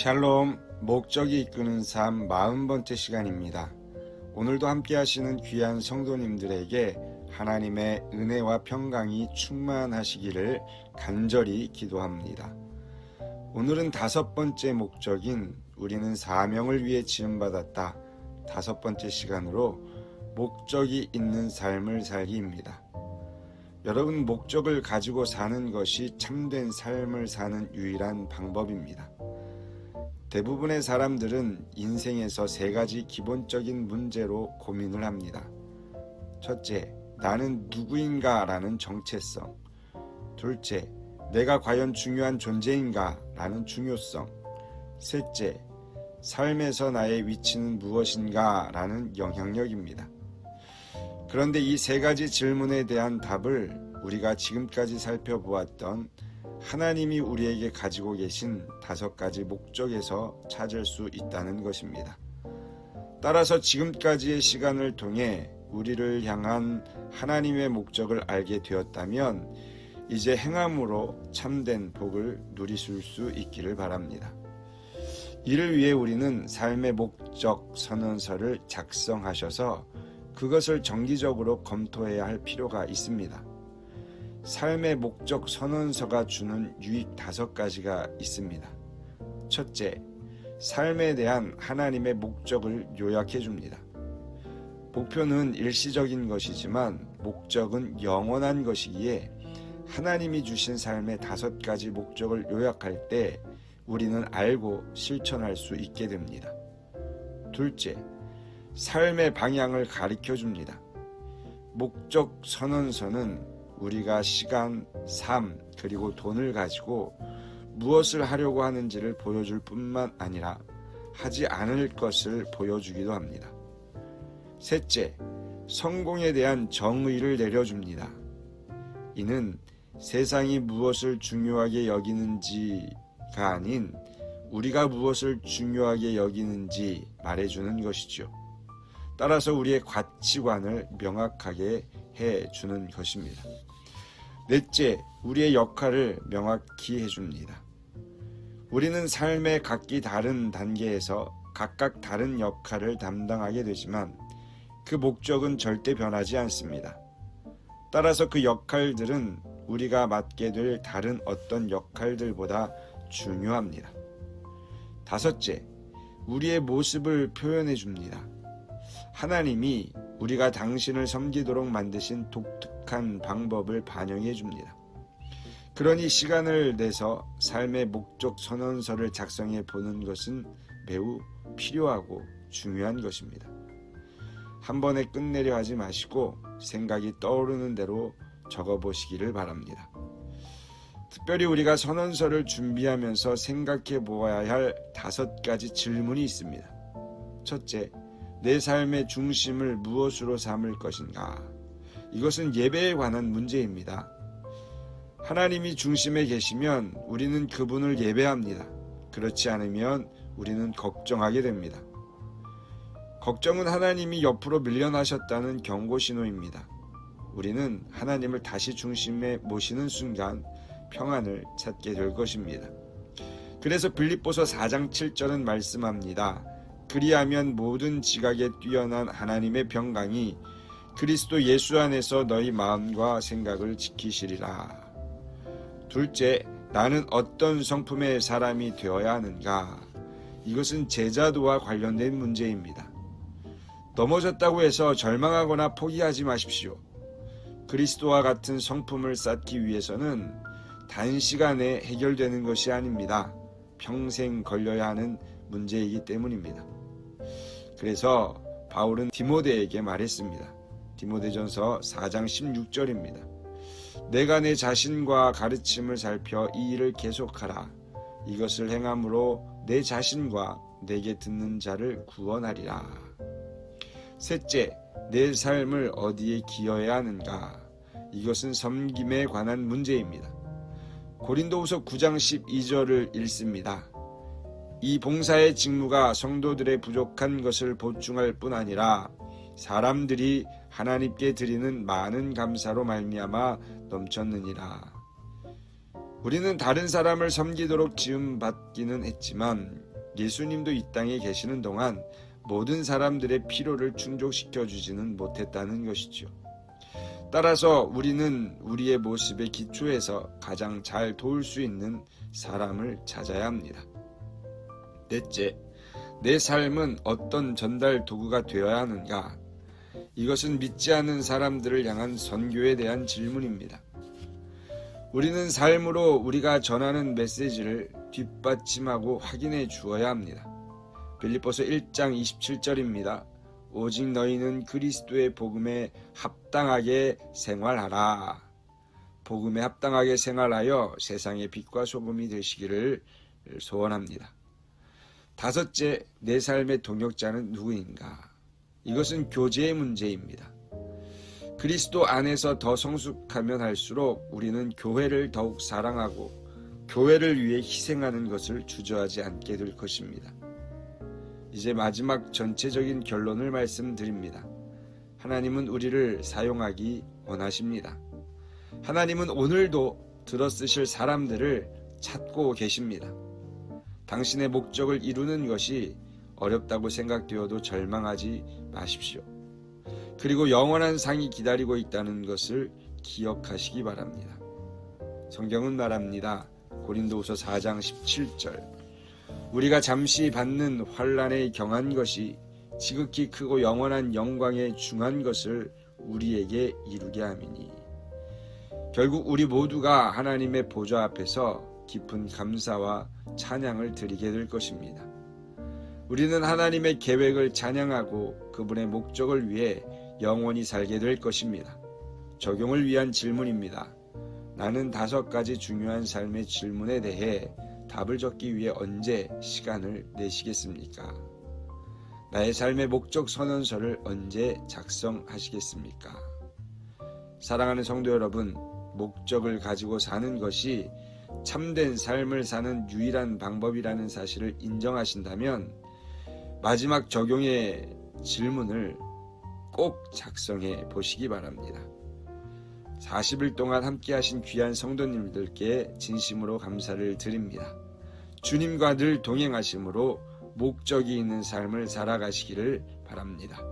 샬롬, 목적이 이끄는 삶 40번째 시간입니다. 오늘도 함께 하시는 귀한 성도님들에게 하나님의 은혜와 평강이 충만하시기를 간절히 기도합니다. 오늘은 5번째 목적인 우리는 사명을 위해 지음받았다 5번째 시간으로 목적이 있는 삶을 살기입니다. 여러분, 목적을 가지고 사는 것이 참된 삶을 사는 유일한 방법입니다. 대부분의 사람들은 인생에서 3가지 기본적인 문제로 고민을 합니다. 첫째, 나는 누구인가 라는 정체성. 둘째, 내가 과연 중요한 존재인가 라는 중요성. 셋째, 삶에서 나의 위치는 무엇인가 라는 영향력입니다. 그런데 이 3가지 질문에 대한 답을 우리가 지금까지 살펴보았던 하나님이 우리에게 가지고 계신 5가지 목적에서 찾을 수 있다는 것입니다. 따라서 지금까지의 시간을 통해 우리를 향한 하나님의 목적을 알게 되었다면 이제 행함으로 참된 복을 누리실 수 있기를 바랍니다. 이를 위해 우리는 삶의 목적 선언서를 작성하셔서 그것을 정기적으로 검토해야 할 필요가 있습니다. 삶의 목적 선언서가 주는 유익 5가지가 있습니다. 첫째, 삶에 대한 하나님의 목적을 요약해 줍니다. 목표는 일시적인 것이지만 목적은 영원한 것이기에 하나님이 주신 삶의 5가지 목적을 요약할 때 우리는 알고 실천할 수 있게 됩니다. 둘째, 삶의 방향을 가르쳐 줍니다. 목적 선언서는 우리가 시간, 삶, 그리고 돈을 가지고 무엇을 하려고 하는지를 보여줄 뿐만 아니라 하지 않을 것을 보여주기도 합니다. 셋째, 성공에 대한 정의를 내려줍니다. 이는 세상이 무엇을 중요하게 여기는지가 아닌 우리가 무엇을 중요하게 여기는지 말해주는 것이죠. 따라서 우리의 가치관을 명확하게 해주는 것입니다. 넷째, 우리의 역할을 명확히 해줍니다. 우리는 삶의 각기 다른 단계에서 각각 다른 역할을 담당하게 되지만 그 목적은 절대 변하지 않습니다. 따라서 그 역할들은 우리가 맡게 될 다른 어떤 역할들보다 중요합니다. 다섯째, 우리의 모습을 표현해 줍니다. 하나님이 우리가 당신을 섬기도록 만드신 독특한 방법을 반영해 줍니다. 그러니 시간을 내서 삶의 목적 선언서를 작성해 보는 것은 매우 필요하고 중요한 것입니다. 한 번에 끝내려 하지 마시고 생각이 떠오르는 대로 적어보시기를 바랍니다. 특별히 우리가 선언서를 준비하면서 생각해 보아야 할 5가지 질문이 있습니다. 첫째, 내 삶의 중심을 무엇으로 삼을 것인가? 이것은 예배에 관한 문제입니다. 하나님이 중심에 계시면 우리는 그분을 예배합니다. 그렇지 않으면 우리는 걱정하게 됩니다. 걱정은 하나님이 옆으로 밀려나셨다는 경고 신호입니다. 우리는 하나님을 다시 중심에 모시는 순간 평안을 찾게 될 것입니다. 그래서 빌립보서 4장 7절은 말씀합니다. 그리하면 모든 지각에 뛰어난 하나님의 평강이 그리스도 예수 안에서 너희 마음과 생각을 지키시리라. 둘째, 나는 어떤 성품의 사람이 되어야 하는가? 이것은 제자도와 관련된 문제입니다. 넘어졌다고 해서 절망하거나 포기하지 마십시오. 그리스도와 같은 성품을 쌓기 위해서는 단시간에 해결되는 것이 아닙니다. 평생 걸려야 하는 문제이기 때문입니다. 그래서 바울은 디모데에게 말했습니다. 디모데전서 4장 16절입니다. 내가 내 자신과 가르침을 살펴 이 일을 계속하라. 이것을 행함으로 내 자신과 내게 듣는 자를 구원하리라. 셋째, 내 삶을 어디에 기여해야 하는가? 이것은 섬김에 관한 문제입니다. 고린도후서 9장 12절을 읽습니다. 이 봉사의 직무가 성도들의 부족한 것을 보충할 뿐 아니라 사람들이 하나님께 드리는 많은 감사로 말미암아 넘쳤느니라. 우리는 다른 사람을 섬기도록 지음받기는 했지만 예수님도 이 땅에 계시는 동안 모든 사람들의 필요를 충족시켜 주지는 못했다는 것이죠. 따라서 우리는 우리의 모습의 기초에서 가장 잘 도울 수 있는 사람을 찾아야 합니다. 넷째, 내 삶은 어떤 전달 도구가 되어야 하는가? 이것은 믿지 않는 사람들을 향한 선교에 대한 질문입니다. 우리는 삶으로 우리가 전하는 메시지를 뒷받침하고 확인해 주어야 합니다. 빌립보서 1장 27절입니다. 오직 너희는 그리스도의 복음에 합당하게 생활하라. 복음에 합당하게 생활하여 세상의 빛과 소금이 되시기를 소원합니다. 다섯째, 내 삶의 동역자는 누구인가? 이것은 교제의 문제입니다. 그리스도 안에서 더 성숙하면 할수록 우리는 교회를 더욱 사랑하고 교회를 위해 희생하는 것을 주저하지 않게 될 것입니다. 이제 마지막 전체적인 결론을 말씀드립니다. 하나님은 우리를 사용하기 원하십니다. 하나님은 오늘도 들어쓰실 사람들을 찾고 계십니다. 당신의 목적을 이루는 것이 어렵다고 생각되어도 절망하지 마십시오. 그리고 영원한 상이 기다리고 있다는 것을 기억하시기 바랍니다. 성경은 말합니다. 고린도후서 4장 17절. 우리가 잠시 받는 환난에 경한 것이 지극히 크고 영원한 영광에 중한 것을 우리에게 이루게 함이니. 결국 우리 모두가 하나님의 보좌 앞에서 깊은 감사와 찬양을 드리게 될 것입니다. 우리는 하나님의 계획을 찬양하고 그분의 목적을 위해 영원히 살게 될 것입니다. 적용을 위한 질문입니다. 나는 5가지 중요한 삶의 질문에 대해 답을 적기 위해 언제 시간을 내시겠습니까? 나의 삶의 목적 선언서를 언제 작성하시겠습니까? 사랑하는 성도 여러분, 목적을 가지고 사는 것이 참된 삶을 사는 유일한 방법이라는 사실을 인정하신다면 마지막 적용의 질문을 꼭 작성해 보시기 바랍니다. 40일 동안 함께 하신 귀한 성도님들께 진심으로 감사를 드립니다. 주님과 늘 동행하심으로 목적이 있는 삶을 살아가시기를 바랍니다.